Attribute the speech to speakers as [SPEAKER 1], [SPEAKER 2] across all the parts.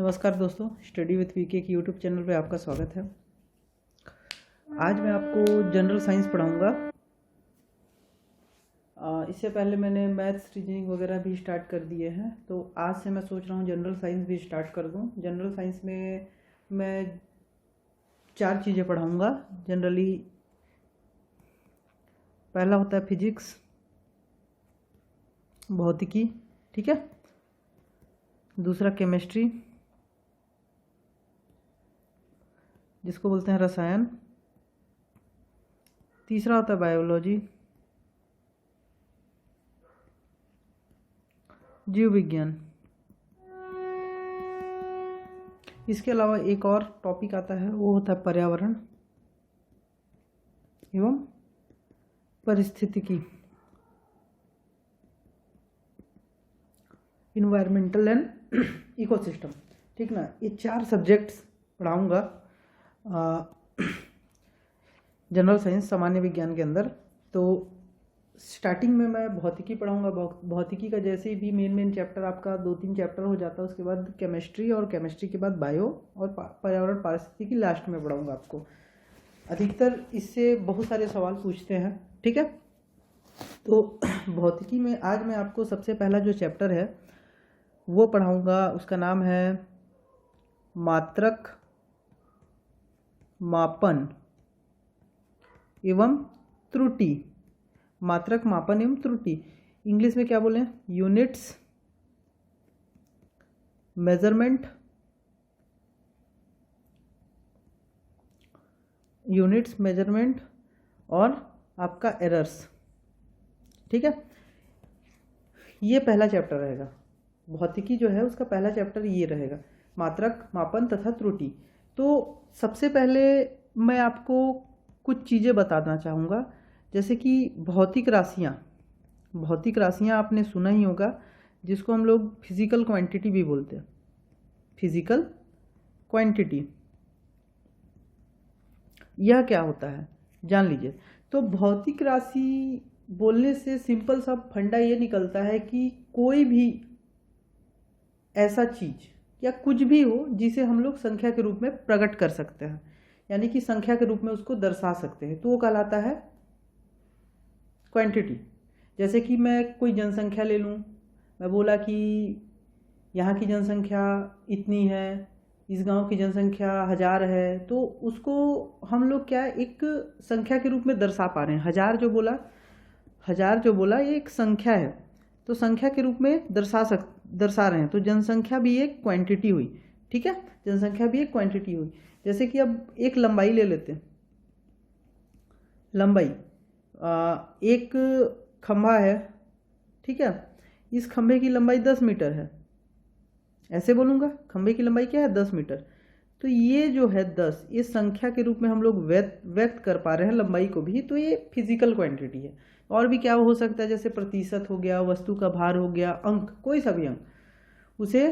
[SPEAKER 1] नमस्कार दोस्तों, study with VK की यूट्यूब चैनल पे आपका स्वागत है। आज मैं आपको जनरल साइंस पढ़ाऊँगा। इससे पहले मैंने मैथ्स रीजनिंग वगैरह भी स्टार्ट कर दिए हैं, तो आज से मैं सोच रहा हूँ जनरल साइंस भी स्टार्ट कर दूँ। जनरल साइंस में मैं 4 चीज़ें पढ़ाऊँगा जनरली। पहला होता है फिजिक्स, भौतिकी, ठीक है। दूसरा केमिस्ट्री, जिसको बोलते हैं रसायन। तीसरा होता है बायोलॉजी, जीव विज्ञान। इसके अलावा एक और टॉपिक आता है, वो होता है पर्यावरण एवं पारिस्थितिकी, इन्वायरमेंटल एंड इकोसिस्टम, ठीक ना। ये 4 सब्जेक्ट्स पढ़ाऊँगा जनरल साइंस सामान्य विज्ञान के अंदर। तो स्टार्टिंग में मैं भौतिकी पढ़ाऊँगा। भौतिकी का जैसे भी मेन चैप्टर आपका 2-3 चैप्टर हो जाता है, उसके बाद केमिस्ट्री, और केमिस्ट्री के बाद बायो और पर्यावरण पारिस्थितिकी लास्ट में पढ़ाऊँगा आपको। अधिकतर इससे बहुत सारे सवाल पूछते हैं, ठीक है। तो भौतिकी में आज मैं आपको सबसे पहला जो चैप्टर है वो पढ़ाऊँगा, उसका नाम है मात्रक मापन एवं त्रुटि। मात्रक मापन एवं त्रुटि, इंग्लिश में क्या बोलें, यूनिट्स, मेजरमेंट, और आपका एरर्स, ठीक है। ये पहला चैप्टर रहेगा। भौतिकी जो है उसका पहला चैप्टर ये रहेगा, मात्रक मापन तथा त्रुटि। तो सबसे पहले मैं आपको कुछ चीज़ें बताना चाहूँगा, जैसे कि भौतिक राशियाँ आपने सुना ही होगा, जिसको हम लोग फिजिकल क्वांटिटी भी बोलते हैं। फिजिकल क्वांटिटी यह क्या होता है जान लीजिए। तो भौतिक राशि बोलने से सिंपल सा फंडा ये निकलता है कि कोई भी ऐसा चीज़ या कुछ भी हो जिसे हम लोग संख्या के रूप में प्रकट कर सकते हैं, यानी कि संख्या के रूप में उसको दर्शा सकते हैं, तो वो कहलाता है क्वांटिटी। जैसे कि मैं कोई जनसंख्या ले लूँ, मैं बोला कि यहाँ की जनसंख्या इतनी है, इस गांव की जनसंख्या 1000 है, तो उसको हम लोग क्या एक संख्या के रूप में दर्शा पा रहे हैं। 1000 जो बोला ये एक संख्या है, तो संख्या के रूप में दर्शा रहे हैं। तो जनसंख्या भी एक क्वांटिटी हुई, ठीक है, जनसंख्या भी एक क्वांटिटी हुई। जैसे कि अब एक लंबाई ले लेते हैं। लंबाई, एक खंभा है, ठीक है, इस खंभे की लंबाई 10 मीटर है। ऐसे बोलूँगा, खंभे की लंबाई क्या है, 10 मीटर। तो ये जो है 10, ये संख्या के रूप में हम लोग व्यक्त कर पा रहे हैं लंबाई को भी, तो ये फिजिकल क्वांटिटी है। और भी क्या हो सकता है, जैसे प्रतिशत हो गया, वस्तु का भार हो गया, अंक, कोई सा भी अंक, उसे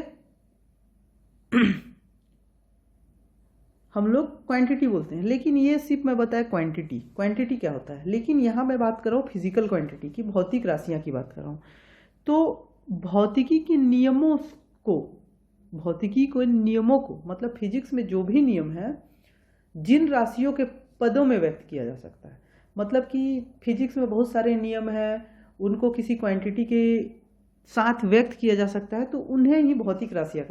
[SPEAKER 1] हम लोग क्वांटिटी बोलते हैं। लेकिन ये सिर्फ मैं बताया क्वांटिटी क्या होता है, लेकिन यहाँ मैं बात कर रहा हूँ फिजिकल क्वांटिटी की, भौतिक राशियाँ की बात कर रहा हूँ। तो भौतिकी के नियमों को मतलब फिजिक्स में जो भी नियम है, जिन राशियों के पदों में व्यक्त किया जा सकता है। मतलब कि फिजिक्स में बहुत सारे नियम हैं, उनको किसी क्वांटिटी के साथ व्यक्त किया जा सकता है, तो उन्हें ही भौतिक राशियाँ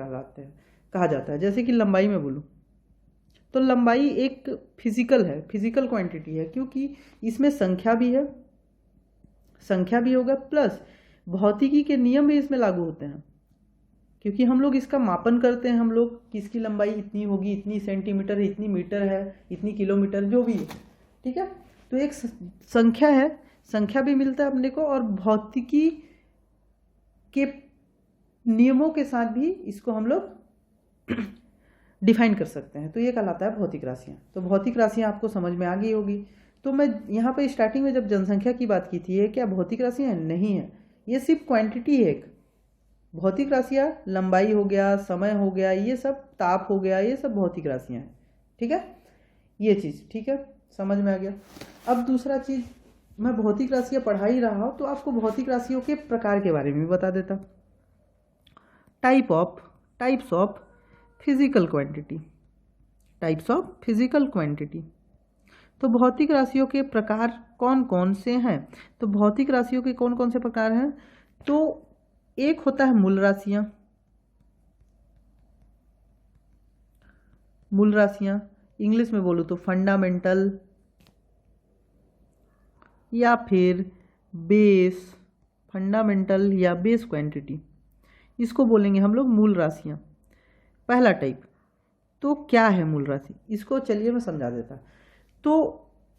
[SPEAKER 1] कहा जाता है। जैसे कि लंबाई में बोलूँ तो लंबाई एक फिजिकल क्वांटिटी है, क्योंकि इसमें संख्या भी होगा, प्लस भौतिकी के नियम भी इसमें लागू होते हैं, क्योंकि हम लोग इसका मापन करते हैं। हम लोग किसकी लंबाई इतनी होगी, इतनी सेंटीमीटर है, इतनी मीटर है, इतनी किलोमीटर, जो भी है, ठीक है। तो एक संख्या है, संख्या भी मिलता है अपने को, और भौतिकी के नियमों के साथ भी इसको हम लोग डिफाइन कर सकते हैं। तो ये कहलाता है भौतिक राशियाँ। तो भौतिक राशियाँ आपको समझ में आ गई होगी। तो मैं यहाँ पे स्टार्टिंग में जब जनसंख्या की बात की थी, ये क्या भौतिक राशियाँ नहीं है, ये सिर्फ क्वांटिटी है एक। भौतिक राशियाँ लंबाई हो गया, समय हो गया, ये सब ताप हो गया, ये सब भौतिक राशियाँ हैं, ठीक है। ये चीज़ ठीक है, समझ में आ गया। अब दूसरा चीज़, मैं भौतिक राशियाँ पढ़ा ही रहा हूँ, तो आपको भौतिक राशियों के प्रकार के बारे में भी बता देता। Types of physical quantity, types of physical quantity. तो भौतिक राशियों के प्रकार कौन कौन से हैं? तो भौतिक राशियों के कौन कौन से प्रकार हैं? तो एक होता है मूल राशियां, मूल राशियां इंग्लिश में बोलूं तो फंडामेंटल या फिर बेस, फंडामेंटल या बेस क्वांटिटी, इसको बोलेंगे हम लोग मूल राशियां। पहला टाइप। तो क्या है मूल राशि? इसको चलिए मैं समझा देता। तो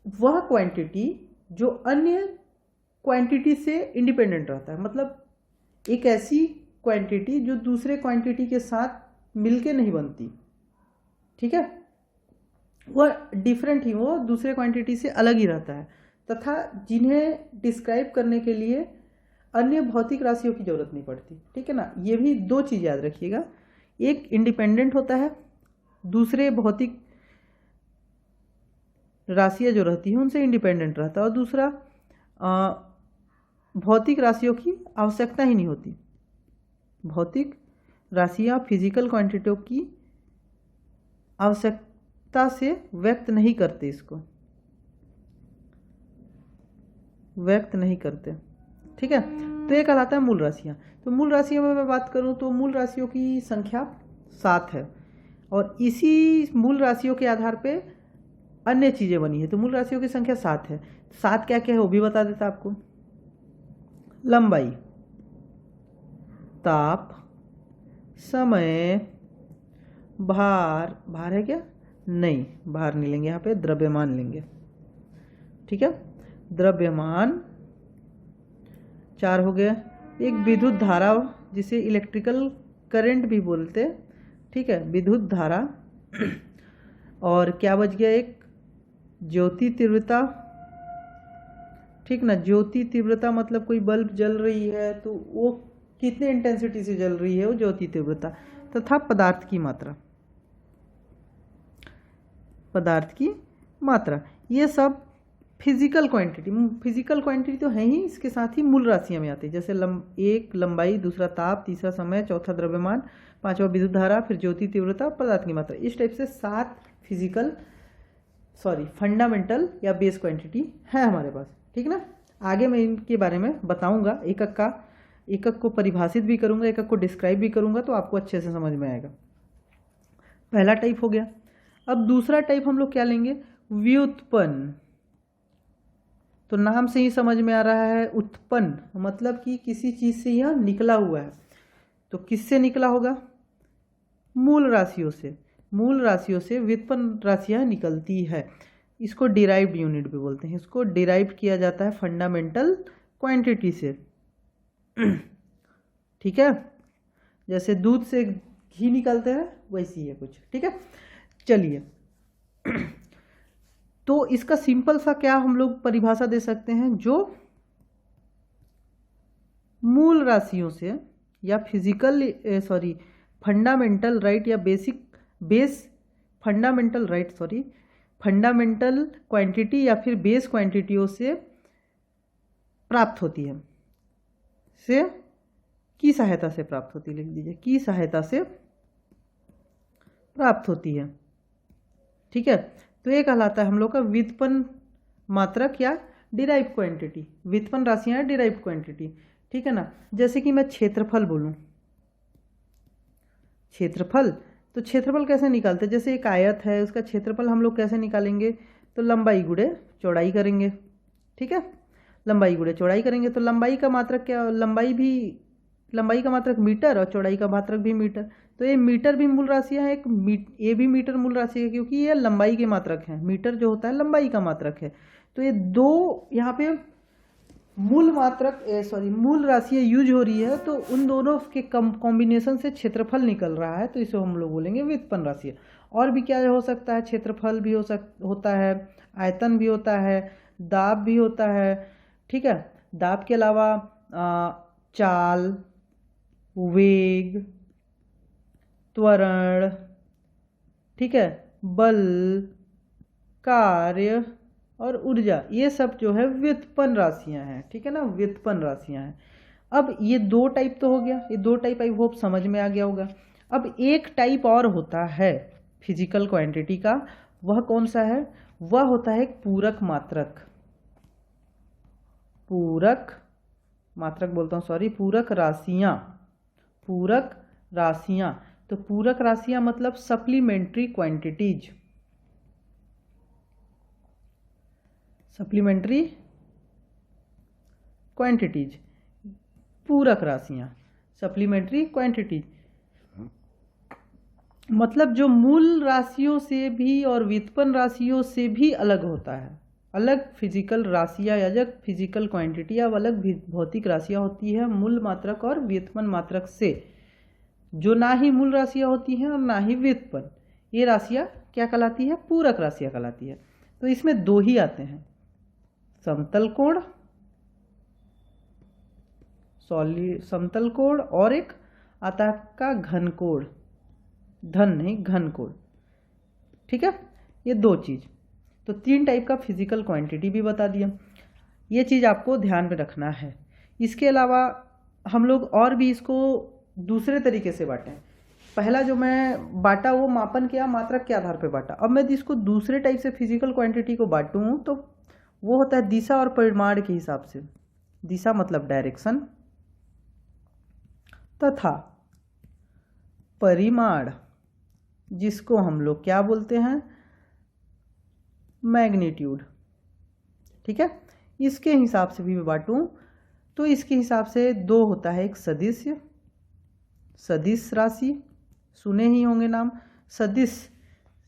[SPEAKER 1] वह क्वांटिटी जो अन्य क्वांटिटी से इंडिपेंडेंट रहता है, मतलब एक ऐसी क्वांटिटी जो दूसरे क्वांटिटी के साथ मिलके नहीं बनती, ठीक है, वह डिफरेंट ही, वो दूसरे क्वांटिटी से अलग ही रहता है, तथा जिन्हें डिस्क्राइब करने के लिए अन्य भौतिक राशियों की जरूरत नहीं पड़ती, ठीक है ना। ये भी दो चीज़ याद रखिएगा, एक इंडिपेंडेंट होता है दूसरे भौतिक राशियां जो रहती हैं उनसे इंडिपेंडेंट रहता है, और दूसरा भौतिक राशियों की आवश्यकता ही नहीं होती, भौतिक राशियां फिजिकल क्वांटिटियों की आवश्यकता से व्यक्त नहीं करते, इसको व्यक्त नहीं करते, ठीक है। तो ये कहलाता है मूल राशियां। तो मूल राशियों में मैं बात करूं तो मूल राशियों की संख्या 7 है, और इसी मूल राशियों के आधार पे अन्य चीज़ें बनी है। तो मूल राशियों की संख्या 7 है। 7 क्या क्या है वो भी बता देता आपको। लंबाई, ताप, समय, भार, भार है क्या? नहीं, भार नहीं लेंगे, यहाँ पे द्रव्यमान लेंगे, ठीक है। द्रव्यमान 4 हो गया। एक विद्युत धारा जिसे इलेक्ट्रिकल करंट भी बोलते, ठीक है, विद्युत धारा। और क्या बच गया? एक ज्योति तीव्रता, ठीक ना। ज्योति तीव्रता मतलब कोई बल्ब जल रही है तो वो कितने इंटेंसिटी से जल रही है, वो ज्योति तीव्रता। तथा पदार्थ की मात्रा, पदार्थ की मात्रा, ये सब फिजिकल क्वांटिटी, फिजिकल क्वांटिटी तो है ही, इसके साथ ही मूल राशियां में आती है, जैसे एक लंबाई, दूसरा ताप, तीसरा समय, चौथा द्रव्यमान, पांचवा विद्युत धारा, फिर ज्योति तीव्रता, पदार्थ की मात्रा। इस टाइप से 7 फिजिकल फंडामेंटल या बेस क्वांटिटी है हमारे पास, ठीक ना। आगे मैं इनके बारे में बताऊंगा, एक एक को परिभाषित भी करूंगा, एक एक को डिस्क्राइब भी करूंगा, तो आपको अच्छे से समझ में आएगा। पहला टाइप हो गया। अब दूसरा टाइप हम लोग क्या लेंगे? व्युत्पन्न। तो नाम से ही समझ में आ रहा है, उत्पन्न मतलब कि किसी चीज से यह निकला हुआ है। तो किससे निकला होगा? मूल राशियों से। मूल राशियों से व्युत्पन्न राशियां निकलती है। इसको डिराइव्ड यूनिट भी बोलते हैं। इसको डिराइव किया जाता है फंडामेंटल क्वांटिटी से, ठीक है। जैसे दूध से घी निकलते हैं वैसी है कुछ, ठीक है। चलिए, तो इसका सिंपल सा क्या हम लोग परिभाषा दे सकते हैं, जो मूल राशियों से या फंडामेंटल राइट या फंडामेंटल क्वांटिटी या फिर बेस क्वांटिटियों से प्राप्त होती है, की सहायता से प्राप्त होती है, लिख दीजिए, की सहायता से प्राप्त होती है, ठीक है। तो ये कहलाता है हम लोग का व्युत्पन्न मात्रक या डिराइव क्वांटिटी। व्युत्पन्न राशियां डिराइव क्वांटिटी, ठीक है ना। जैसे कि मैं क्षेत्रफल बोलूं, क्षेत्रफल, तो क्षेत्रफल कैसे निकालते हैं? जैसे एक आयत है, उसका क्षेत्रफल हम लोग कैसे निकालेंगे? तो लंबाई गुणे चौड़ाई करेंगे, ठीक है। लंबाई गुणे चौड़ाई करेंगे तो लंबाई का मात्रक क्या? लंबाई का मात्रक मीटर और चौड़ाई का मात्रक भी मीटर। तो ये मीटर भी मूल राशियां है, ये भी मीटर मूल राशि है, क्योंकि ये लंबाई के मात्रक है। मीटर जो होता है लंबाई का मात्रक है। तो ये दो यहाँ पे मूल राशियां यूज हो रही है, तो उन दोनों के कॉम्बिनेशन से क्षेत्रफल निकल रहा है, तो इसे हम लोग बोलेंगे व्युत्पन्न राशि। और भी क्या हो सकता है? क्षेत्रफल भी होता है, आयतन भी होता है, दाब भी होता है, ठीक है। दाब के अलावा चाल, वेग, त्वरण, ठीक है, बल, कार्य और ऊर्जा, ये सब जो है व्युत्पन्न राशियां हैं, ठीक है ना, व्युत्पन्न राशियां हैं। अब ये दो टाइप तो हो गया, ये दो टाइप आई होप समझ में आ गया होगा। अब एक टाइप और होता है फिजिकल क्वांटिटी का, वह कौन सा है? वह होता है एक पूरक मात्रक। पूरक मात्रक बोलता हूँ, सॉरी, पूरक राशियाँ। पूरक राशियाँ, तो पूरक राशियाँ मतलब सप्लीमेंट्री क्वांटिटीज। सप्लीमेंट्री क्वांटिटीज, पूरक राशियाँ, सप्लीमेंट्री क्वांटिटीज मतलब जो मूल राशियों से भी और व्युत्पन्न राशियों से भी अलग होता है। अलग फिजिकल राशियाँ या अलग फिजिकल क्वांटिटी या अलग भौतिक राशियाँ होती है मूल मात्रक और व्युत्पन्न मात्रक से, जो ना ही मूल राशियाँ होती हैं और ना ही व्युत्पन्न। ये राशियाँ क्या कहलाती है? पूरक राशियाँ कहलाती है। तो इसमें दो ही आते हैं, समतल कोण, समतल कोण, और एक आता है आपका घन कोण, धन नहीं घन कोण। ठीक है, ये दो चीज। तो तीन टाइप का फिजिकल क्वांटिटी भी बता दिया, ये चीज आपको ध्यान में रखना है। इसके अलावा हम लोग और भी इसको दूसरे तरीके से बांटें। पहला जो मैं बांटा वो मापन किया, मात्रक के आधार पर बांटा। अब मैं इसको दूसरे टाइप से फिजिकल क्वांटिटी को बांटूं तो वो होता है दिशा और परिमाण के हिसाब से। दिशा मतलब डायरेक्शन, तथा परिमाण जिसको हम लोग क्या बोलते हैं? मैग्नीट्यूड। ठीक है, इसके हिसाब से भी मैं बांटूं तो इसके हिसाब से दो होता है, एक सदिश, सदिश राशि, सुने ही होंगे नाम, सदिश।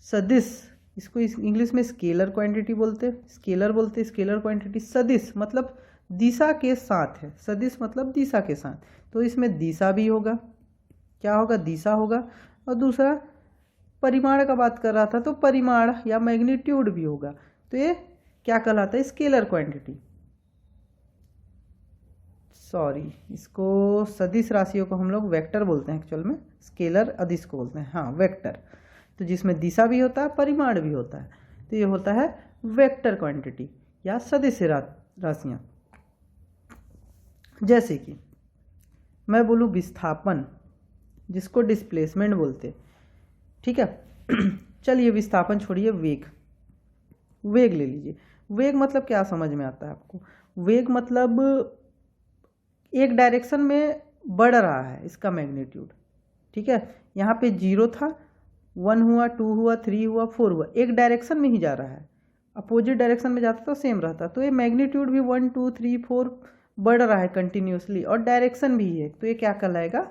[SPEAKER 1] सदिश इसको इंग्लिश में स्केलर क्वांटिटी बोलते हैं, स्केलर बोलते हैं, स्केलर क्वांटिटी। सदिश मतलब दिशा के साथ है, सदिश मतलब दिशा के साथ, तो इसमें दिशा भी होगा, क्या होगा? दिशा होगा। और दूसरा परिमाण का बात कर रहा था तो परिमाण या मैग्नीट्यूड भी होगा। तो ये क्या कहलाता है? Scalar quantity. सॉरी, इसको सदिश राशियों को हम लोग वेक्टर बोलते हैं एक्चुअल में, स्केलर अदिश को बोलते हैं, हाँ वेक्टर। तो जिसमें दिशा भी होता है, परिमाण भी होता है, तो ये होता है वेक्टर क्वांटिटी या सदिश राशियाँ। जैसे कि मैं बोलूँ विस्थापन, जिसको डिस्प्लेसमेंट बोलते, ठीक है। चलिए विस्थापन छोड़िए, वेग, वेग ले लीजिए। वेग मतलब क्या समझ में आता है आपको? वेग मतलब एक डायरेक्शन में बढ़ रहा है इसका मैग्नीट्यूड। ठीक है, यहाँ पे 0 था, 1 हुआ, 2 हुआ, 3 हुआ, 4 हुआ, एक डायरेक्शन में ही जा रहा है। अपोजिट डायरेक्शन में जाता तो सेम रहता। तो ये मैग्नीट्यूड भी 1 2 3 4 बढ़ रहा है कंटिन्यूसली, और डायरेक्शन भी है, तो ये क्या कहलाएगा?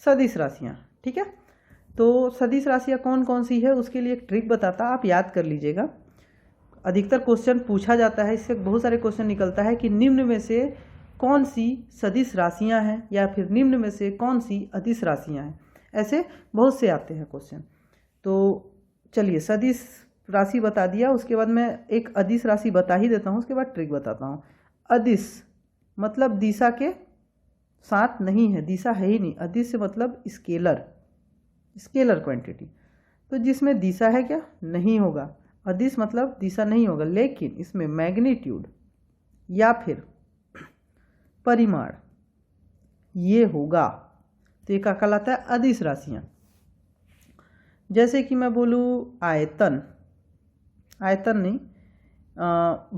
[SPEAKER 1] सदिश राशियाँ। ठीक है, तो सदिश राशियाँ कौन कौन सी है उसके लिए एक ट्रिक बताता, आप याद कर लीजिएगा। अधिकतर क्वेश्चन पूछा जाता है, इससे बहुत सारे क्वेश्चन निकलता है कि निम्न में से कौन सी सदिश राशियाँ हैं, या फिर निम्न में से कौन सी अदिश राशियाँ हैं। ऐसे बहुत से आते हैं क्वेश्चन। तो चलिए सदिश राशि बता दिया, उसके बाद मैं एक अदिश राशि बता ही देता हूँ, उसके बाद ट्रिक बताता हूँ। अदिश मतलब दिशा के साथ नहीं है, दिशा है ही नहीं। अदिश मतलब स्केलर, स्केलर क्वांटिटी, तो जिसमें दिशा है क्या? नहीं होगा। अदिश मतलब दिशा नहीं होगा, लेकिन इसमें मैग्नीट्यूड या फिर परिमाण ये होगा, तो ये क्या कहलाता है? अदिश राशियाँ। जैसे कि मैं बोलूँ आयतन, आयतन नहीं,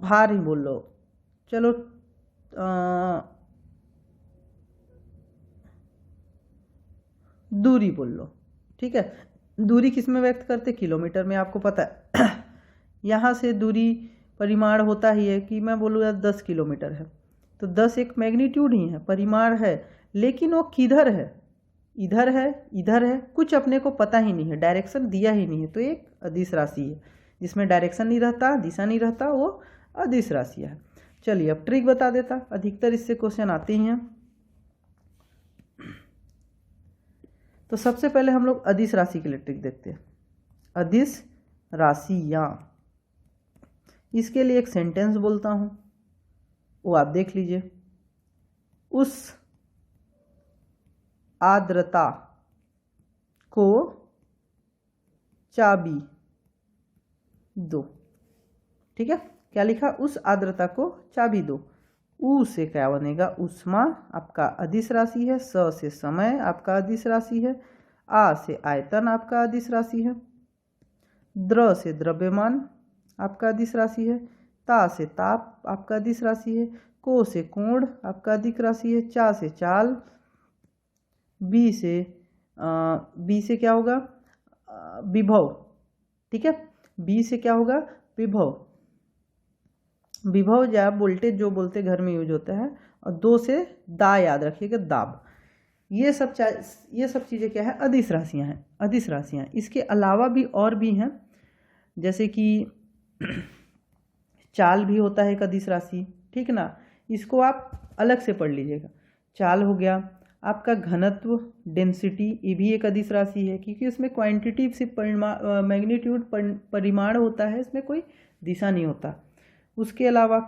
[SPEAKER 1] भार ही बोल लो, चलो दूरी बोल लो। ठीक है, दूरी किस में व्यक्त करते? किलोमीटर में, आपको पता है। यहाँ से दूरी परिमाण होता ही है कि मैं बोलूँ 10 किलोमीटर है, तो 10 एक मैग्नीट्यूड ही है, परिमाण है, लेकिन वो किधर है? इधर है, इधर है, कुछ अपने को पता ही नहीं है, डायरेक्शन दिया ही नहीं है, तो एक अदिश राशि है। जिसमें डायरेक्शन नहीं रहता, दिशा नहीं रहता, वो अदिश राशि है। चलिए अब ट्रिक बता देता, अधिकतर इससे क्वेश्चन आते ही हैं। तो सबसे पहले हम लोग अदिश राशि के लिए ट्रिक देखते हैं। अदिश राशियाँ, इसके लिए एक सेंटेंस बोलता हूँ, वो आप देख लीजिए। उस आर्द्रता को चाबी दो। ठीक है, क्या लिखा? उस आर्द्रता को चाबी दो। ऊ से क्या बनेगा, ऊष्मा आपका अदिश राशि है। स से समय आपका अदिश राशि है। आ से आयतन आपका अदिश राशि है। द्र से द्रव्यमान आपका अदिश राशि है। ता से ताप आपका अदिश राशि है। को से कोण आपका अदिश राशि है। चा से चाल। बी से क्या होगा, विभव। ठीक है, बी से क्या होगा, विभव। विभव या वोल्टेज जो बोलते घर में यूज होता है। और दो से दा याद रखिएगा, दाब। ये सब चीज़ें क्या है, अदिश राशियाँ हैं, अदिश राशियाँ। इसके अलावा भी और भी हैं, जैसे कि चाल भी होता है एक अदिश राशि। ठीक ना, इसको आप अलग से पढ़ लीजिएगा। चाल हो गया आपका घनत्व, डेंसिटी, ये भी एक अदिश राशि है, क्योंकि उसमें क्वांटिटी सिर्फ मैग्नीट्यूड परिमाण होता है, इसमें कोई दिशा नहीं होता। उसके अलावा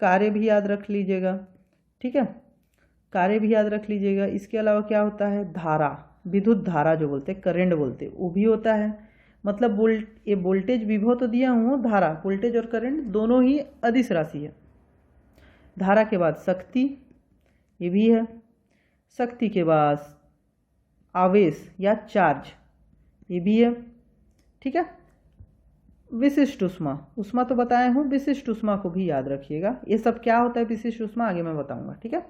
[SPEAKER 1] कार्य भी याद रख लीजिएगा। ठीक है, कार्य भी याद रख लीजिएगा। इसके अलावा क्या होता है, धारा, विद्युत धारा जो बोलते हैं, करंट बोलते हैं, वो भी होता है। मतलब ये वोल्टेज विभव तो दिया हूँ, धारा, वोल्टेज और करंट दोनों ही अदिश राशि है। धारा के बाद शक्ति, ये भी है। शक्ति के बाद आवेश या चार्ज, ये भी है। ठीक है, विशिष्ट ऊष्मा, ऊष्मा तो बताया हूँ, विशिष्ट ऊष्मा को भी याद रखिएगा। ये सब क्या होता है विशिष्ट ऊष्मा, आगे मैं बताऊंगा। ठीक है,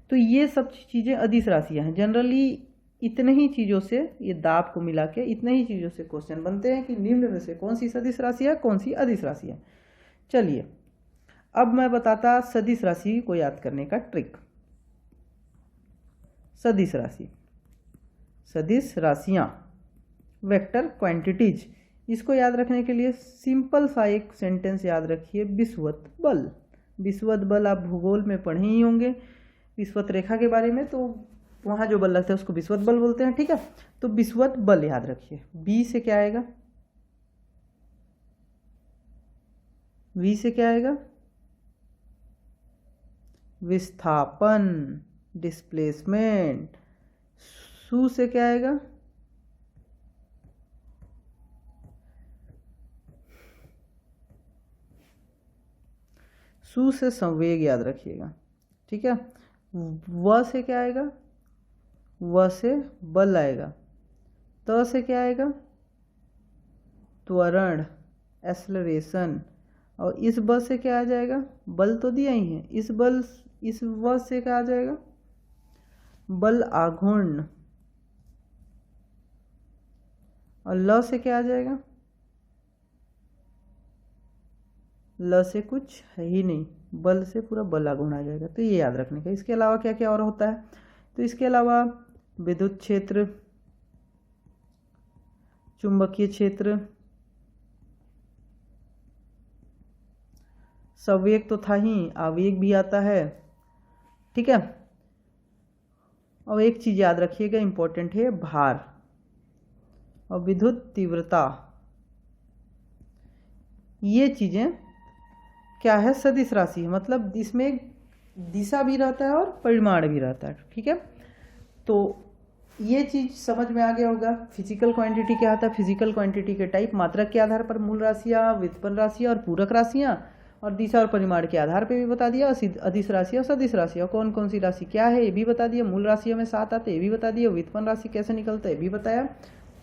[SPEAKER 1] तो ये सब चीज़ें अदिश राशियाँ हैं। जनरली इतने ही चीज़ों से, ये दाब को मिला के इतने ही चीज़ों से क्वेश्चन बनते हैं कि निम्न में से कौन सी सदिश राशि है, कौन सी अदिश राशि है। चलिए अब मैं बताता सदिश राशि को याद करने का ट्रिक। सदिश राशि, सदिश राशियाँ, वेक्टर क्वांटिटीज, इसको याद रखने के लिए सिंपल सा एक सेंटेंस याद रखिए, विषुवत बल। विषुवत बल आप भूगोल में पढ़े ही होंगे, विषुवत रेखा के बारे में, तो वहाँ जो बल लगता है उसको विषुवत बल बोलते हैं। ठीक है, तो विषुवत बल याद रखिए। बी से क्या आएगा, वी से क्या आएगा, विस्थापन, डिस्प्लेसमेंट। सू से क्या आएगा, सू से संवेग याद रखिएगा। ठीक है, व से क्या आएगा, व से बल आएगा। त से क्या आएगा, त्वरण, एक्सेलरेशन। और इस ब से क्या आ जाएगा, बल तो दिया ही है, इस व से क्या आ जाएगा, बल आघूर्ण। और ल से क्या आ जाएगा, ल से कुछ है ही नहीं, बल से पूरा बल आघूर्ण आ जाएगा। तो ये याद रखने का। इसके अलावा क्या क्या और होता है, तो इसके अलावा विद्युत क्षेत्र, चुंबकीय क्षेत्र, संवेग तो था ही, आवेग भी आता है। ठीक है, और एक चीज याद रखिएगा, इंपॉर्टेंट है, भार और विद्युत तीव्रता। ये चीजें क्या है, सदिश राशि है। मतलब इसमें दिशा भी रहता है और परिमाण भी रहता है। ठीक है, तो ये चीज समझ में आ गया होगा। फिजिकल क्वांटिटी क्या होता है, फिजिकल क्वांटिटी के टाइप, मात्रक के आधार पर मूल राशियाँ, व्युत्पन्न राशियाँ और पूरक राशियाँ, और दिशा और परिमाण के आधार पे भी बता दिया। अदिश राशियाँ, सदिश राशियाँ, कौन कौन सी राशि क्या है ये भी बता दिया। मूल राशियों में 7 आते ये भी बता दिया। व्युत्पन्न राशि कैसे निकलता है ये भी बताया।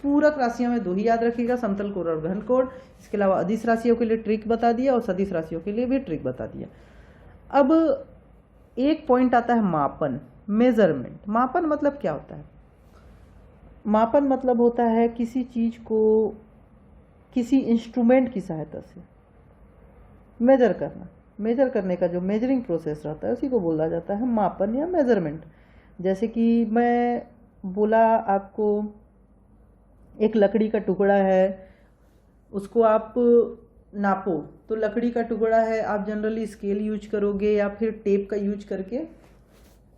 [SPEAKER 1] पूरक राशियों में 2 ही याद रखिएगा, समतल कोण और घन कोण। इसके अलावा अदिश राशियों के लिए ट्रिक बता दिया और सदिश राशियों के लिए भी ट्रिक बता दिया। अब एक पॉइंट आता है मापन, मेजरमेंट। मापन मतलब क्या होता है, मापन मतलब होता है किसी चीज को किसी इंस्ट्रूमेंट की सहायता से मेजर करना। मेजर करने का जो मेजरिंग प्रोसेस रहता है उसी को बोला जाता है मापन या मेजरमेंट। जैसे कि मैं बोला आपको, एक लकड़ी का टुकड़ा है, उसको आप नापो, तो लकड़ी का टुकड़ा है, आप जनरली स्केल यूज करोगे या फिर टेप का यूज करके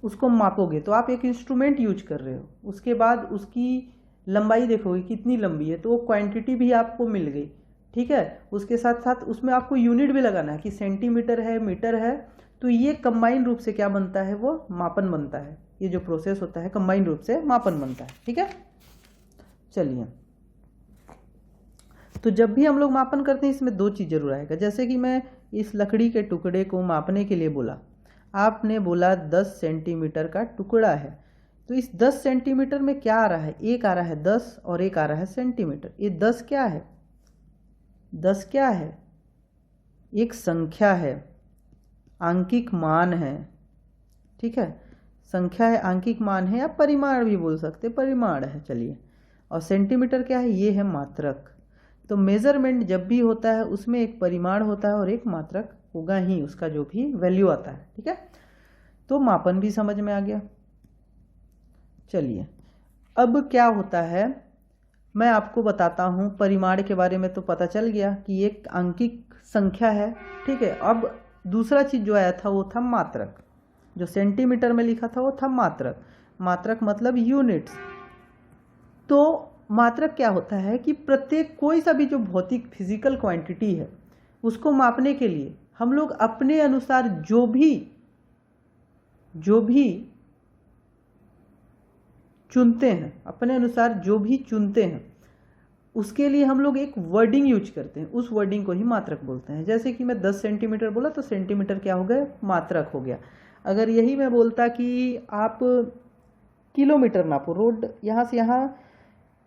[SPEAKER 1] उसको मापोगे, तो आप एक इंस्ट्रूमेंट यूज कर रहे हो। उसके बाद उसकी लंबाई देखोगे कितनी लंबी है, तो वो क्वांटिटी भी आपको मिल गई। ठीक है, उसके साथ साथ उसमें आपको यूनिट भी लगाना है कि सेंटीमीटर है, मीटर है। तो ये कंबाइन रूप से क्या बनता है, वो मापन बनता है। ये जो प्रोसेस होता है कंबाइन रूप से मापन बनता है। ठीक है, चलिए, तो जब भी हम लोग मापन करते हैं इसमें 2 चीज़ जरूर आएगा। जैसे कि मैं इस लकड़ी के टुकड़े को मापने के लिए बोला, आपने बोला 10 सेंटीमीटर का टुकड़ा है, तो इस 10 सेंटीमीटर में क्या आ रहा है, एक आ रहा है 10 और एक आ रहा है सेंटीमीटर। ये 10 क्या है, 10 क्या है, एक संख्या है, आंकिक मान है, ठीक है, संख्या है, आंकिक मान है, या परिमाण भी बोल सकते, परिमाण है, चलिए। और सेंटीमीटर क्या है, ये है मात्रक। तो मेजरमेंट जब भी होता है उसमें एक परिमाण होता है और एक मात्रक होगा ही, उसका जो भी वैल्यू आता है, ठीक है। तो मापन भी समझ में आ गया। चलिए अब क्या होता है, मैं आपको बताता हूँ। परिमाण के बारे में तो पता चल गया कि एक आंकिक संख्या है, ठीक है। अब दूसरा चीज़ जो आया था वो था मात्रक। जो सेंटीमीटर में लिखा था वो था मात्रक। मात्रक मतलब यूनिट्स। तो मात्रक क्या होता है कि प्रत्येक कोई सा भी जो भौतिक फिजिकल क्वांटिटी है उसको मापने के लिए हम लोग अपने अनुसार जो भी चुनते हैं, अपने अनुसार जो भी चुनते हैं उसके लिए हम लोग एक वर्डिंग यूज करते हैं, उस वर्डिंग को ही मात्रक बोलते हैं। जैसे कि मैं 10 सेंटीमीटर बोला तो सेंटीमीटर क्या हो गया, मात्रक हो गया। अगर यही मैं बोलता कि आप किलोमीटर नापो, रोड यहाँ से यहाँ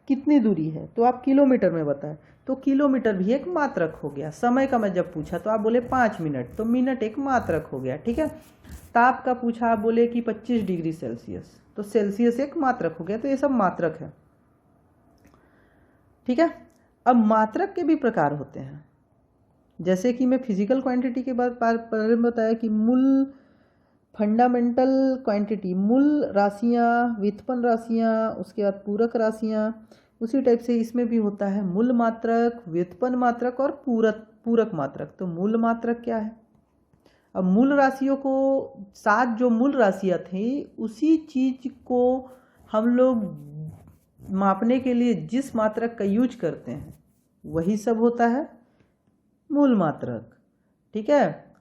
[SPEAKER 1] कितनी दूरी है, तो आप किलोमीटर में बताएं, तो किलोमीटर भी एक मात्रक हो गया। समय का मैं जब पूछा तो आप बोले 5 मिनट, तो मिनट एक मात्रक हो गया, ठीक है। ताप का पूछा, आप बोले कि 25 डिग्री सेल्सियस, तो सेल्सियस एक मात्रक हो गया। तो ये सब मात्रक है, ठीक है। अब मात्रक के भी प्रकार होते हैं। जैसे कि मैं फिजिकल क्वांटिटी के बारे में बताया कि मूल, फंडामेंटल क्वांटिटी, मूल राशियाँ, व्युत्पन्न राशियाँ, उसके बाद पूरक राशियाँ। उसी टाइप से इसमें भी होता है मूल मात्रक, व्युत्पन्न मात्रक और पूरक मात्रक। तो मूल मात्रक क्या है, अब मूल राशियों को, 7 जो मूल राशियाँ थी उसी चीज को हम लोग मापने के लिए जिस मात्रक का यूज करते हैं वही सब होता है मूल मात्रक, ठीक है।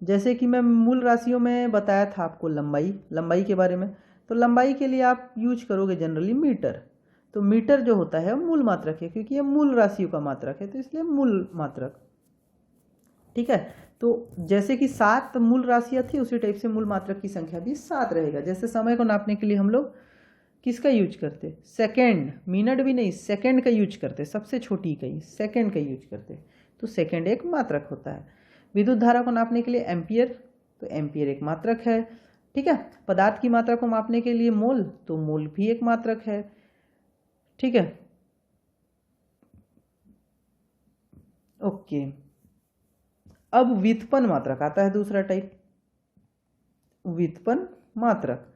[SPEAKER 1] जैसे कि मैं मूल राशियों में बताया था आपको लंबाई के बारे में, तो लंबाई के लिए आप यूज करोगे जनरली मीटर। तो मीटर जो होता है मूल मात्रक है, क्योंकि ये मूल राशियों का मात्रक है, तो इसलिए मूल मात्रक, ठीक है। तो जैसे कि 7 मूल राशियाँ थी उसी टाइप से मूल मात्रक की संख्या भी 7 रहेगा। जैसे समय को नापने के लिए हम लोग किसका यूज करते, सेकेंड, मिनट भी नहीं, सेकेंड का यूज करते, सबसे छोटी इकाई सेकेंड का यूज करते, तो सेकेंड एक मात्रक होता है। विद्युत धारा को नापने के लिए एम्पियर, तो एम्पियर एक मात्रक है, ठीक है। पदार्थ की मात्रा को मापने के लिए मोल, तो मोल भी एक मात्रक है, ठीक है, ओके। अब व्युत्पन्न मात्रक आता है, दूसरा टाइप, व्युत्पन्न मात्रक।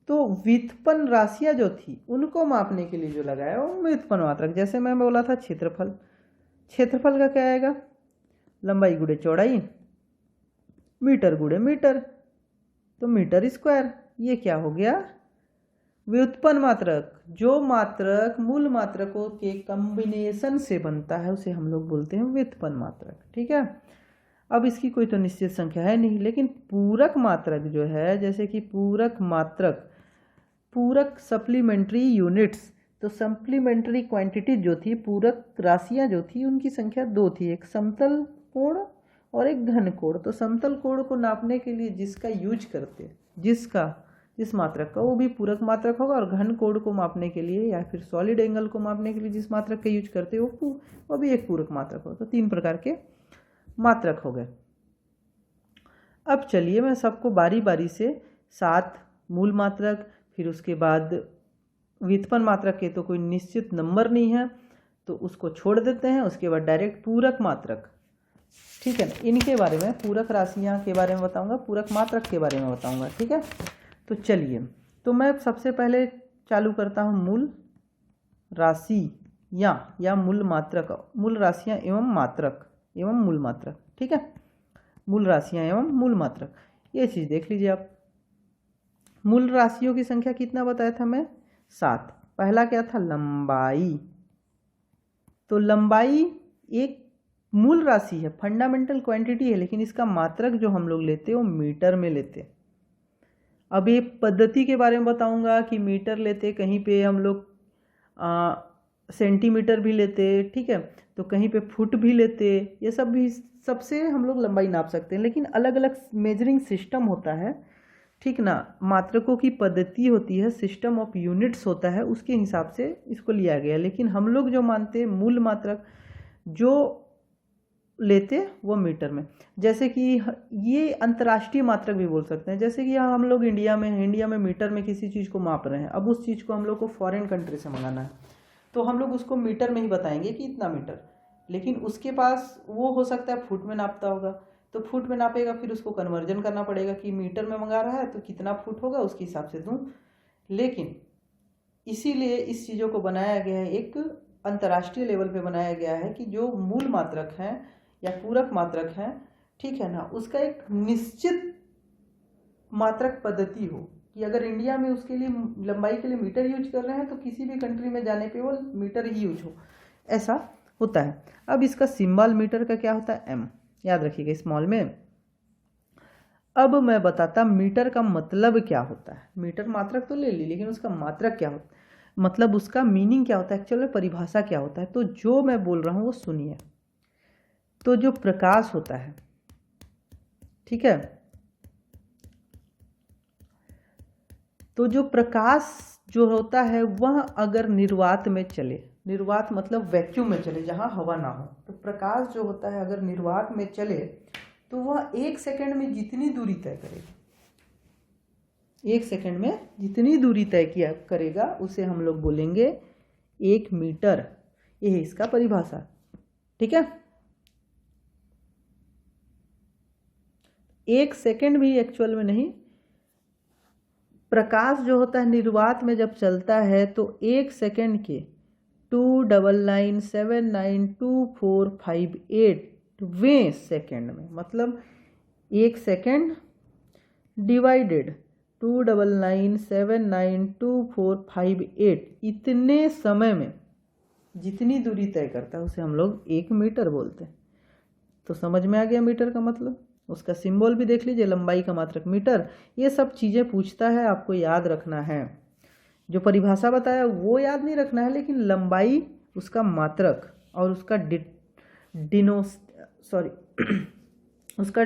[SPEAKER 1] तो व्युत्पन्न राशियां जो थी उनको मापने के लिए जो लगाया वो व्युत्पन्न मात्रक। जैसे मैं बोला था क्षेत्रफल, क्षेत्रफल का क्या आएगा, लंबाई गुणे चौड़ाई, मीटर गुणे मीटर, तो मीटर स्क्वायर। ये क्या हो गया, व्युत्पन्न मात्रक। जो मात्रक मूल मात्रकों के कॉम्बिनेशन से बनता है उसे हम लोग बोलते हैं व्युत्पन्न मात्रक, ठीक है। अब इसकी कोई तो निश्चित संख्या है नहीं, लेकिन पूरक मात्रक जो है, जैसे कि पूरक मात्रक, पूरक सप्लीमेंट्री यूनिट्स, तो सप्लीमेंट्री क्वांटिटी जो थी, पूरक राशियां जो थी उनकी संख्या 2 थी, एक समतल कोण और एक घन कोण। तो समतल कोण को नापने के लिए जिसका यूज करते, जिस मात्रक का, वो भी पूरक मात्रक होगा। और घन कोण को मापने के लिए या फिर सॉलिड एंगल को मापने के लिए जिस मात्रक का यूज करते वो भी एक पूरक मात्रक होगा। तो 3 प्रकार के मात्रक हो गए। अब चलिए मैं सबको बारी बारी से 7 मूल मात्रक, फिर उसके बाद व्युत्पन्न मात्रक के तो कोई निश्चित नंबर नहीं है तो उसको छोड़ देते हैं। उसके बाद डायरेक्ट पूरक मात्रक, ठीक है, इनके बारे में, पूरक राशियां के बारे में बताऊंगा, पूरक मात्रक के बारे में बताऊंगा, ठीक है। तो चलिए, तो मैं सबसे पहले चालू करता हूँ मूल राशियां या मूल मात्रक, मूल राशियां एवं मात्रक एवं मूल मात्रक, ठीक है। मूल राशियां एवं मूल मात्रक, ये चीज़ देख लीजिए आप। मूल राशियों की संख्या कितना बताया था मैं, 7। पहला क्या था, लंबाई। तो लंबाई एक मूल राशि है, फंडामेंटल क्वांटिटी है, लेकिन इसका मात्रक जो हम लोग लेते हैं वो मीटर में लेते हैं। अब ये पद्धति के बारे में बताऊंगा कि मीटर लेते, कहीं पे हम लोग सेंटीमीटर भी लेते, ठीक है, तो कहीं पे फुट भी लेते, ये सब भी सबसे हम लोग लंबाई नाप सकते हैं। लेकिन अलग अलग मेजरिंग सिस्टम होता है, ठीक ना, मात्रकों की पद्धति होती है, सिस्टम ऑफ यूनिट्स होता है, उसके हिसाब से इसको लिया गया। लेकिन हम लोग जो मानते हैं मूल मात्रक जो लेते वो मीटर में, जैसे कि ये अंतर्राष्ट्रीय मात्रक भी बोल सकते हैं। जैसे कि यहाँ हम लोग इंडिया में मीटर में किसी चीज़ को माप रहे हैं, अब उस चीज़ को हम लोग को फॉरेन कंट्री से मंगाना है, तो हम लोग उसको मीटर में ही बताएंगे कि इतना मीटर। लेकिन उसके पास वो हो सकता है फुट में नापता होगा, तो फुट में नापेगा, फिर उसको कन्वर्जन करना पड़ेगा कि मीटर में मंगा रहा है तो कितना फुट होगा, उसके हिसाब से दूँ। लेकिन इसीलिए इस चीज़ों को बनाया गया है, एक अंतर्राष्ट्रीय लेवल पे बनाया गया है कि जो मूल मात्रक हैं या पूरक मात्रक हैं, ठीक है ना, उसका एक निश्चित मात्रक पद्धति हो कि अगर इंडिया में उसके लिए लंबाई के लिए मीटर यूज कर रहे हैं तो किसी भी कंट्री में जाने पे वो मीटर ही यूज हो, ऐसा होता है। अब इसका सिंबल मीटर का क्या होता है, एम, याद रखिएगा स्मॉल में। अब मैं बताता मीटर का मतलब क्या होता है। मीटर मात्रक तो ले ली, लेकिन उसका मात्रक क्या होता है, मतलब उसका मीनिंग क्या होता है, एक्चुअल में परिभाषा क्या होता है। तो जो मैं बोल रहा हूँ वो सुनिए। तो जो प्रकाश होता है, ठीक है, तो जो प्रकाश जो होता है वह अगर निर्वात में चले, निर्वात मतलब वैक्यूम में चले जहाँ हवा ना हो, तो प्रकाश जो होता है अगर निर्वात में चले तो वह 1 सेकंड में जितनी दूरी तय करेगा, 1 सेकंड में जितनी दूरी तय किया करेगा उसे हम लोग बोलेंगे 1 मीटर। ये है इसका परिभाषा, ठीक है। 1 सेकंड भी एक्चुअल में नहीं, प्रकाश जो होता है निर्वात में जब चलता है तो 1 सेकंड के 299792458वें सेकंड में, मतलब 1 सेकंड डिवाइडेड 299792458, इतने समय में जितनी दूरी तय करता है उसे हम लोग 1 मीटर बोलते हैं। तो समझ में आ गया मीटर का मतलब। उसका सिंबल भी देख लीजिए, लंबाई का मात्रक मीटर। ये सब चीज़ें पूछता है, आपको याद रखना है। जो परिभाषा बताया वो याद नहीं रखना है, लेकिन लंबाई, उसका मात्रक और उसका उसका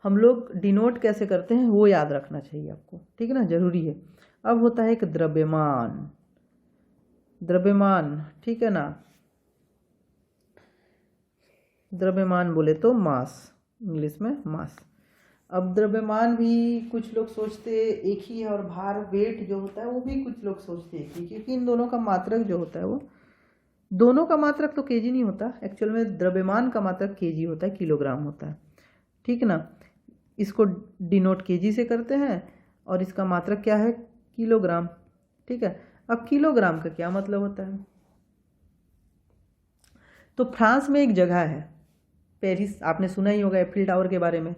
[SPEAKER 1] हम लोग डिनोट कैसे करते हैं वो याद रखना चाहिए आपको, ठीक है ना, जरूरी है। अब होता है एक द्रव्यमान, द्रव्यमान, ठीक है ना, द्रव्यमान बोले तो मास, इंग्लिश में मास। अब द्रव्यमान भी कुछ लोग सोचते एक ही है और भार, वेट जो होता है वो भी कुछ लोग सोचते एक ही, क्योंकि इन दोनों का मात्रक जो होता है वो, दोनों का मात्रक तो केजी नहीं होता एक्चुअल में, द्रव्यमान का मात्रक केजी होता है, किलोग्राम होता है, ठीक है ना। इसको डिनोट केजी से करते हैं और इसका मात्रक क्या है, किलोग्राम, ठीक है। अब किलोग्राम का क्या मतलब होता है, तो फ्रांस में एक जगह है पेरिस, आपने सुना ही होगा एफिल टावर के बारे में,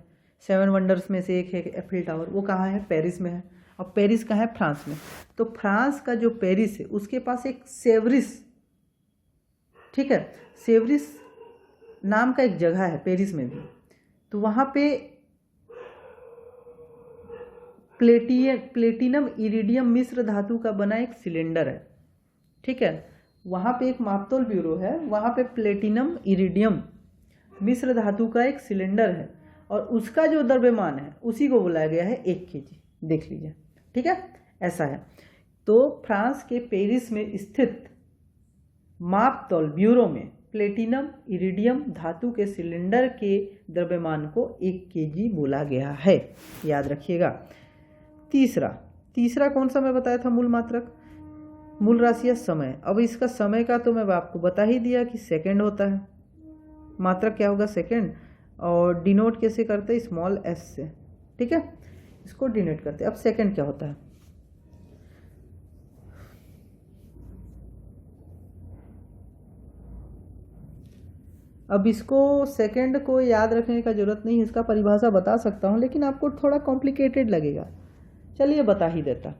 [SPEAKER 1] 7 वंडर्स में से एक है एफिल टावर, वो कहाँ है, पेरिस में है। अब पेरिस कहाँ है, फ्रांस में। तो फ्रांस का जो पेरिस है उसके पास एक सेवरिस, ठीक है, सेवरिस नाम का एक जगह है पेरिस में भी। तो वहाँ पे प्लेटिनम इरिडियम मिश्र धातु का बना एक सिलेंडर है, ठीक है। वहाँ पे एक मापतोल ब्यूरो है, वहाँ पे प्लेटिनम इरिडियम मिश्र धातु का एक सिलेंडर है और उसका जो द्रव्यमान है उसी को बुलाया गया है 1 केजी, देख लीजिए, ठीक है, ऐसा है। तो फ्रांस के पेरिस में स्थित मापतौल ब्यूरो में प्लेटिनम इरिडियम धातु के सिलेंडर के द्रव्यमान को 1 केजी बोला गया है, याद रखिएगा। तीसरा कौन सा मैं बताया था मूल मात्रक, मूल राशि या समय। अब इसका समय का तो मैं आपको बता ही दिया कि सेकंड होता है, मात्रक क्या होगा, सेकंड, और डिनोट कैसे करते हैं, स्मॉल एस से, ठीक है, इसको डिनोट करते हैं। अब सेकंड क्या होता है, अब इसको सेकंड को याद रखने का जरूरत नहीं है, इसका परिभाषा बता सकता हूँ लेकिन आपको थोड़ा कॉम्प्लिकेटेड लगेगा, चलिए बता ही देता।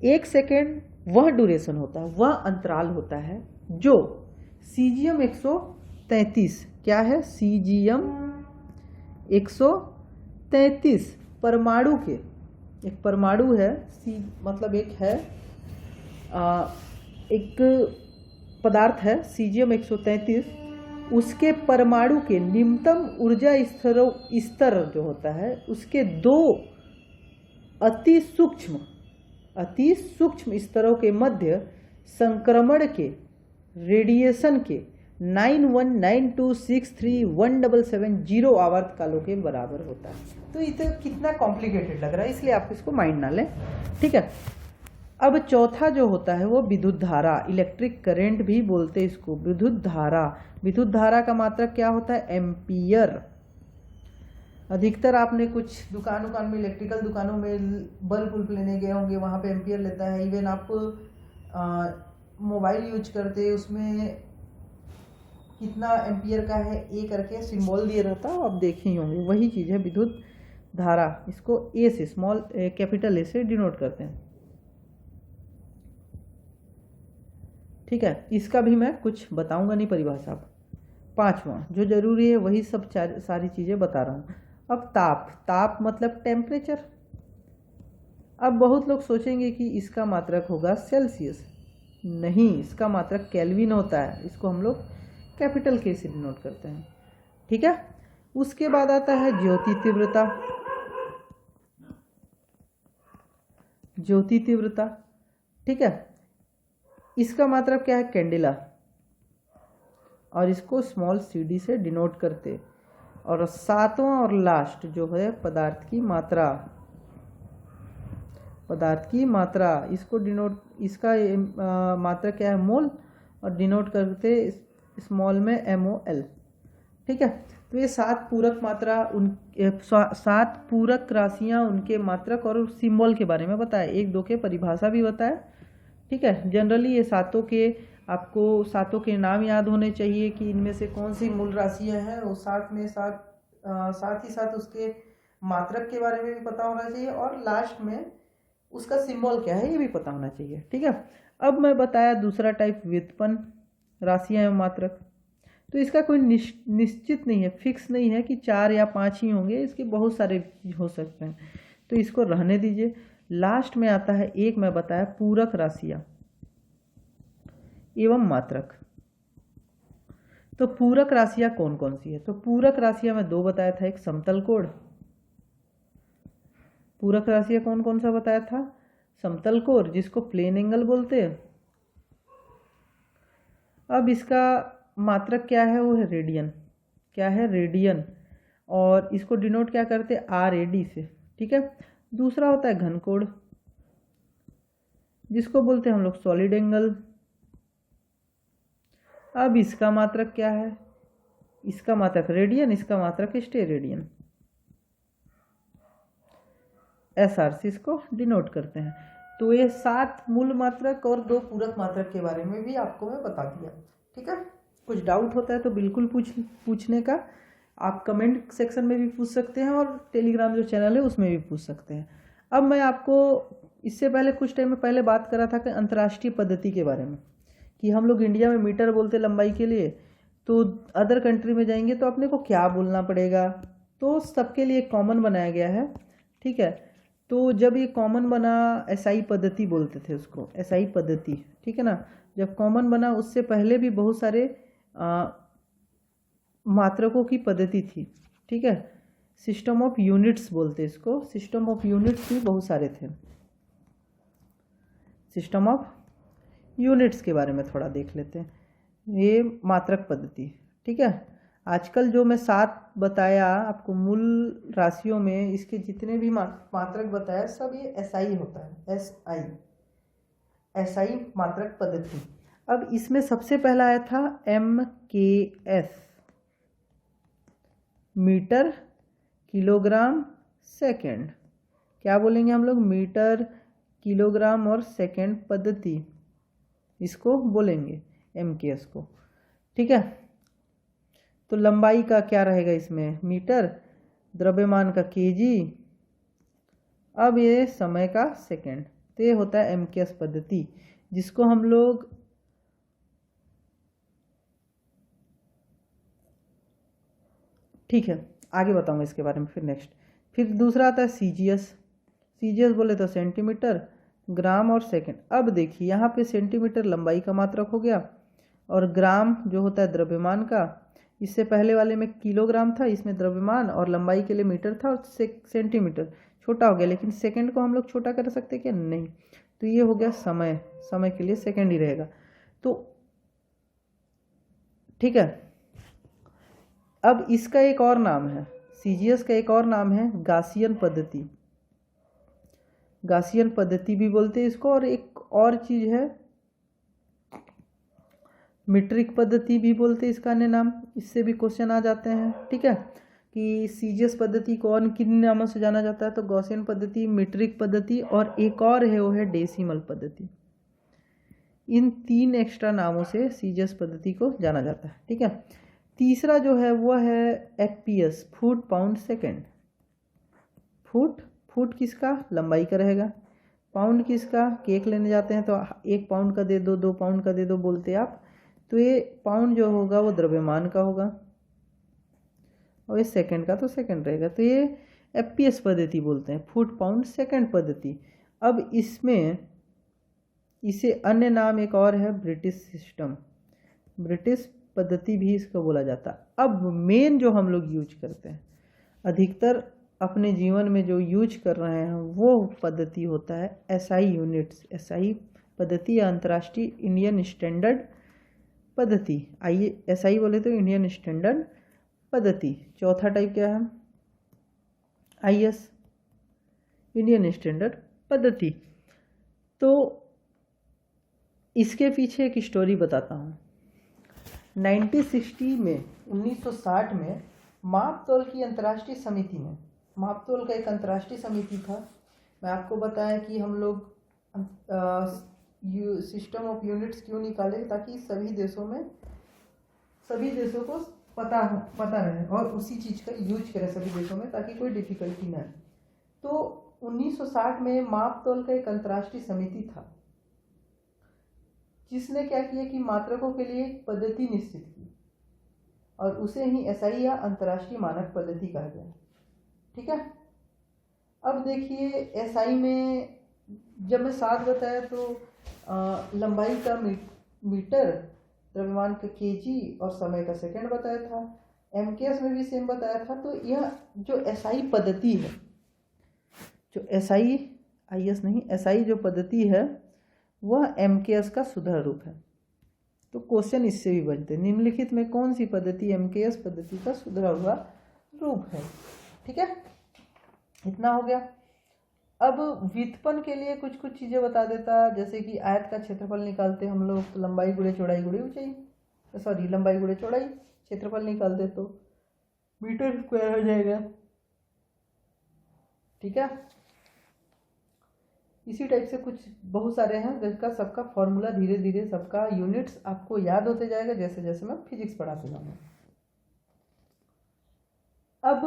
[SPEAKER 1] 1 सेकेंड वह ड्यूरेशन होता है, वह अंतराल होता है जो सीजियम 133, क्या है, सीजियम 133 परमाणु के, एक परमाणु है, सी मतलब एक है एक पदार्थ है सीजियम 133, उसके परमाणु के निम्नतम ऊर्जा स्तर जो होता है उसके दो अति सूक्ष्म स्तरों के मध्य संक्रमण के रेडिएशन के 9192631770 आवर्त कालों के बराबर होता है। तो ये तो कितना कॉम्प्लिकेटेड लग रहा है, इसलिए आप इसको माइंड ना लें, ठीक है। अब चौथा जो होता है वो विद्युत धारा, इलेक्ट्रिक करंट भी बोलते हैं इसको, विद्युत धारा। विद्युत धारा का मात्रक क्या होता है? एम्पियर। अधिकतर आपने कुछ दुकान में, इलेक्ट्रिकल दुकानों में बल्ब लेने गए होंगे, वहाँ पे एम्पियर लेता है। इवन आप मोबाइल यूज करते हैं, उसमें कितना एम्पियर का है ए करके सिंबल दिए रहता है, आप देखे ही होंगे। वही चीज़ है विद्युत धारा, इसको ए से, स्मॉल कैपिटल ए से डिनोट करते हैं, ठीक है। इसका भी मैं कुछ बताऊंगा नहीं परिभाषा। पांचवा जो जरूरी है वही सब सारी चीज़ें बता रहा हूँ। अब ताप मतलब टेम्परेचर। अब बहुत लोग सोचेंगे कि इसका मात्रक होगा सेल्सियस, नहीं, इसका मात्रक केल्विन होता है। इसको हम लोग कैपिटल के से डिनोट करते हैं, ठीक है। उसके बाद आता है ज्योति तीव्रता, ठीक है। इसका मात्रक क्या है? कैंडेला, और इसको स्मॉल cd से डिनोट करते। और सातवां और लास्ट जो है पदार्थ की मात्रा, इसको डिनोट, इसका मात्रा क्या है? मोल, और डिनोट करते स्मॉल में MOL, ठीक है। तो ये 7 पूरक मात्रा, 7 पूरक राशियां, उनके मात्रक और सिंबल के बारे में बताया, 1-2 के परिभाषा भी बताया, ठीक है। जनरली ये आपको सातों के नाम याद होने चाहिए कि इनमें से कौन सी मूल राशियां हैं, और साथ ही साथ उसके मात्रक के बारे में भी पता होना चाहिए, और लास्ट में उसका सिंबल क्या है ये भी पता होना चाहिए, ठीक है। अब मैं बताया दूसरा टाइप व्युत्पन्न राशियां एवं मात्रक। तो इसका कोई निश्चित नहीं है, फिक्स नहीं है कि 4 या 5 ही होंगे, इसके बहुत सारे हो सकते हैं, तो इसको रहने दीजिए। लास्ट में आता है एक मैं बताया पूरक राशियां एवं मात्रक। तो पूरक राशियां कौन कौन सी है? तो पूरक राशियां मैं 2 बताया था, एक समतल कोण। पूरक राशियां कौन कौन सा बताया था? समतल कोण, जिसको प्लेन एंगल बोलते हैं। अब इसका मात्रक क्या है? वो है रेडियन। क्या है? रेडियन। और इसको डिनोट क्या करते हैं? RAD से, ठीक है। दूसरा होता है घन कोण, जिसको बोलते हैं हम लोग सॉलिड एंगल। अब इसका मात्रक क्या है? इसका मात्रक रेडियन, इसका मात्रक स्टेरेडियन, SR से इसको डिनोट करते हैं। तो ये 7 मूल मात्रक और 2 पूरक मात्रक के बारे में भी आपको मैं बता दिया, ठीक है। कुछ डाउट होता है तो बिल्कुल पूछने का, आप कमेंट सेक्शन में भी पूछ सकते हैं, और टेलीग्राम जो चैनल है उसमें भी पूछ सकते हैं। अब मैं आपको इससे पहले कुछ टाइम में पहले बात करा था कि अंतर्राष्ट्रीय पद्धति के बारे में, कि हम लोग इंडिया में मीटर बोलते लंबाई के लिए, तो अदर कंट्री में जाएंगे तो अपने को क्या बोलना पड़ेगा। तो सबके लिए कॉमन बनाया गया है, ठीक है। तो जब ये कॉमन बना, SI पद्धति बोलते थे उसको, SI पद्धति, ठीक है ना। जब कॉमन बना उससे पहले भी बहुत सारे मात्रकों की पद्धति थी, ठीक है। सिस्टम ऑफ यूनिट्स बोलते इसको, सिस्टम ऑफ यूनिट्स भी बहुत सारे थे। सिस्टम ऑफ यूनिट्स के बारे में थोड़ा देख लेते हैं। ये मात्रक पद्धति, ठीक है। आजकल जो मैं 7 बताया आपको मूल राशियों में, इसके जितने भी मात्रक बताया सब ये SI होता है, SI मात्रक पद्धति। अब इसमें सबसे पहला आया था MKS, मीटर किलोग्राम सेकंड। क्या बोलेंगे हम लोग? मीटर किलोग्राम और सेकंड पद्धति, इसको बोलेंगे MKS को, ठीक है। तो लंबाई का क्या रहेगा इसमें? मीटर, द्रव्यमान का kg, अब ये समय का सेकंड। तो ये होता है MKS पद्धति, जिसको हम लोग ठीक है आगे बताऊंगा इसके बारे में फिर नेक्स्ट। फिर दूसरा आता है CGS। CGS बोले तो सेंटीमीटर, ग्राम और सेकंड। अब देखिए यहाँ पे सेंटीमीटर लंबाई का मात्रक हो गया और ग्राम जो होता है द्रव्यमान का। इससे पहले वाले में किलोग्राम था, इसमें द्रव्यमान और लंबाई के लिए मीटर था और सेंटीमीटर छोटा हो गया। लेकिन सेकंड को हम लोग छोटा कर सकते क्या? नहीं। तो ये हो गया समय, समय के लिए सेकंड ही रहेगा। तो ठीक है। अब इसका एक और नाम है, सीजीएस का एक और नाम है गासियन पद्धति। गासियन पद्धति भी बोलते हैं इसको। और एक और चीज है मीट्रिक पद्धति भी बोलते हैं इसका अन्य नाम। इससे भी क्वेश्चन आ जाते हैं। ठीक है, कि सीजीएस पद्धति को और किन नामों से जाना जाता है? तो गॉसियन पद्धति, मीट्रिक पद्धति और एक और है वो है डेसिमल पद्धति। इन 3 एक्स्ट्रा नामों से सीजीएस पद्धति को जाना जाता है। ठीक है। तीसरा जो है वो है FPS, foot pound second. Foot किसका? लंबाई का रहेगा। पाउंड किसका? केक लेने जाते हैं तो 1 पाउंड का दे दो, 2 पाउंड का दे दो बोलते आप। तो ये पाउंड जो होगा वो द्रव्यमान का होगा और ये सेकंड का तो सेकंड रहेगा। तो ये एफपीएस पद्धति बोलते हैं, फुट पाउंड सेकंड पद्धति। अब इसमें इसे अन्य नाम एक और है ब्रिटिश सिस्टम, ब्रिटिश पद्धति भी इसको बोला जाता है। अब मेन जो हम लोग यूज करते हैं, अधिकतर अपने जीवन में जो यूज कर रहे हैं वो पद्धति होता है एसआई यूनिट्स। एसआई पद्धति या अंतर्राष्ट्रीय इंडियन स्टैंडर्ड पद्धति। आइए एसआई बोले तो इंडियन स्टैंडर्ड पद्धति। चौथा टाइप क्या है? आईएस, इंडियन स्टैंडर्ड पद्धति। तो इसके पीछे एक स्टोरी बताता हूँ। 1960 में 1960 में मापतोल की अंतर्राष्ट्रीय समिति में, मापतोल का एक अंतर्राष्ट्रीय समिति था। मैं आपको बताया कि हम लोग सिस्टम ऑफ यूनिट्स क्यों निकाले, ताकि सभी देशों को पता रहे और उसी चीज़ का यूज करें सभी देशों में, ताकि कोई डिफिकल्टी ना आए। तो 1960 में मापतोल का एक अंतर्राष्ट्रीय समिति था जिसने क्या किया कि मात्रकों के लिए एक पद्धति निश्चित की और उसे ही एसआई या अंतर्राष्ट्रीय मानक पद्धति कहा गया। ठीक है। अब देखिए एसआई में जब मैं 7 बताया तो लंबाई का मीटर, द्रव्यमान का केजी और समय का सेकंड बताया था। एमकेएस में भी सेम बताया था। तो यह जो एसआई पद्धति है, जो एसआई, आईएस नहीं, एसआई जो पद्धति है वह एमकेएस का सुधार रूप है। तो क्वेश्चन इससे भी बनते हैं, निम्नलिखित में कौन सी पद्धति एमकेएस पद्धति का सुधरा हुआ रूप है। ठीक है, इतना हो गया। अब व्युत्पन्न के लिए कुछ चीज़ें बता देता, जैसे कि आयत का क्षेत्रफल निकालते हम लोग तो लंबाई गुणे चौड़ाई गुणे ऊंचाई, सॉरी लंबाई गुणे चौड़ाई, क्षेत्रफल निकालते तो मीटर स्क्वायर हो जाएगा। ठीक है। इसी टाइप से कुछ बहुत सारे हैं जिसका सबका फॉर्मूला धीरे धीरे सबका यूनिट्स आपको याद होते जाएगा जैसे जैसे मैं फिजिक्स पढ़ाते जाऊंगा। अब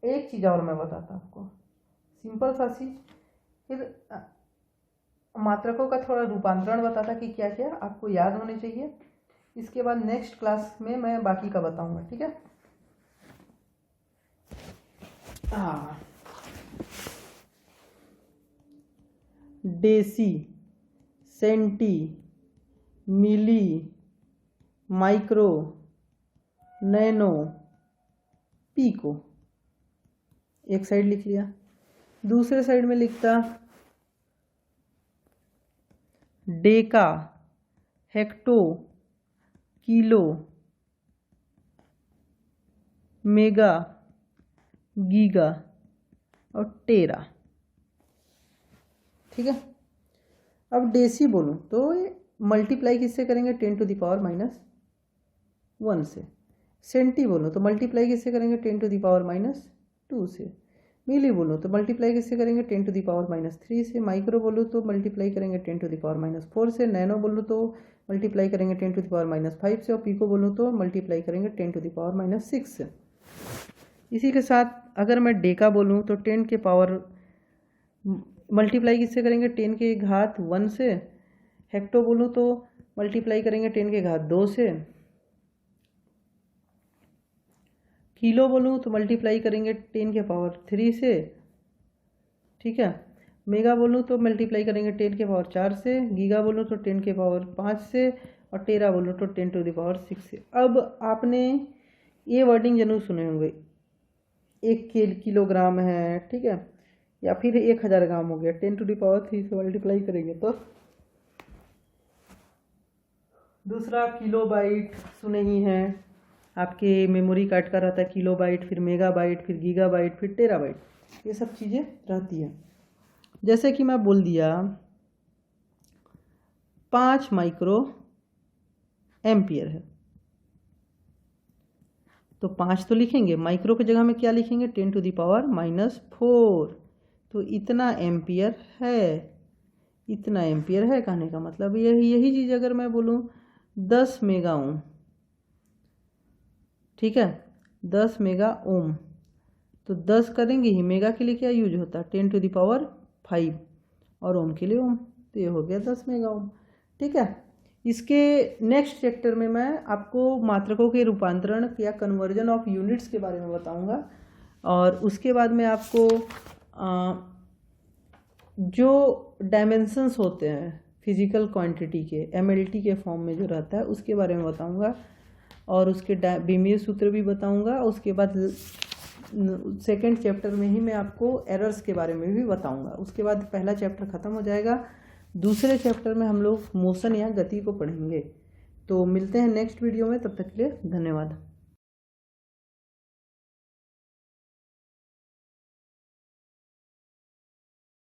[SPEAKER 1] एक चीज़ और मैं बताता आपको, सिंपल सा चीज, फिर मात्रकों का थोड़ा रूपांतरण बताता कि क्या क्या आपको याद होने चाहिए। इसके बाद नेक्स्ट क्लास में मैं बाकी का बताऊंगा। ठीक है। हाँ, डेसी, सेंटी, मिली, माइक्रो, नैनो, पीको, एक साइड लिख लिया। दूसरे साइड में लिखता Deka, hecto, kilo, mega, giga और टेरा। ठीक है। अब डेसी बोलूँ तो ये मल्टीप्लाई किससे करेंगे? 10⁻⁻1 से। सेंटी बोलूँ तो मल्टीप्लाई किससे करेंगे? 10⁻⁻2 से। मिली बोलूँ तो मल्टीप्लाई किससे करेंगे? 10⁻3 से। माइक्रो बोलूँ तो मल्टीप्लाई करेंगे 10⁻4 से। नैनो बोलूँ तो मल्टीप्लाई करेंगे 10⁻5 से। और पीको बोलूँ तो मल्टीप्लाई करेंगे 10⁻6 से। इसी के साथ अगर मैं डेका बोलूँ तो 10 के पावर मल्टीप्लाई किससे करेंगे? 10⁻1 से। हेक्टो बोलूँ तो मल्टीप्लाई करेंगे 10⁻2 से। किलो बोलूँ तो मल्टीप्लाई करेंगे 10⁻3 से। ठीक है। मेगा बोलूँ तो मल्टीप्लाई करेंगे 10⁴ से, गीगा बोलूँ तो 10⁵ से, और टेरा बोलूँ तो 10⁶ से। अब आपने ये वर्डिंग जरूर सुने होंगे, 1 किलोग्राम है, ठीक है, या फिर 1000 ग्राम हो गया, 10⁻³ से मल्टीप्लाई करेंगे तो। दूसरा किलोबाइट सुने ही हैं, आपके मेमोरी कार्ड का रहता है किलोबाइट, फिर मेगाबाइट, फिर गीगाबाइट, फिर टेराबाइट, ये सब चीज़ें रहती हैं। जैसे कि मैं बोल दिया 5 माइक्रो एम्पियर है, तो 5 तो लिखेंगे, माइक्रो की जगह में क्या लिखेंगे, 10⁻⁻⁴। तो इतना एम्पियर है, इतना एम्पियर है, कहने का मतलब यही चीज़ अगर मैं बोलूँ 10 मेगा ओम, ठीक है, 10 मेगा ओम, तो 10 करेंगे ही, मेगा के लिए क्या यूज होता है 10⁵ और ओम के लिए ओम, तो ये हो गया 10 मेगा ओम, ठीक है। इसके नेक्स्ट चैप्टर में मैं आपको मात्रकों के रूपांतरण या कन्वर्जन ऑफ यूनिट्स के बारे में बताऊंगा, और उसके बाद में आपको जो डायमेंशंस होते हैं फिजिकल क्वांटिटी के MLT के फॉर्म में जो रहता है उसके बारे में बताऊंगा, और उसके बीमीय सूत्र भी बताऊंगा। उसके बाद सेकंड चैप्टर में ही मैं आपको एरर्स के बारे में भी बताऊंगा। उसके बाद पहला चैप्टर ख़त्म हो जाएगा, दूसरे चैप्टर में हम लोग मोशन या गति को पढ़ेंगे। तो मिलते हैं नेक्स्ट वीडियो में, तब तक के लिए धन्यवाद।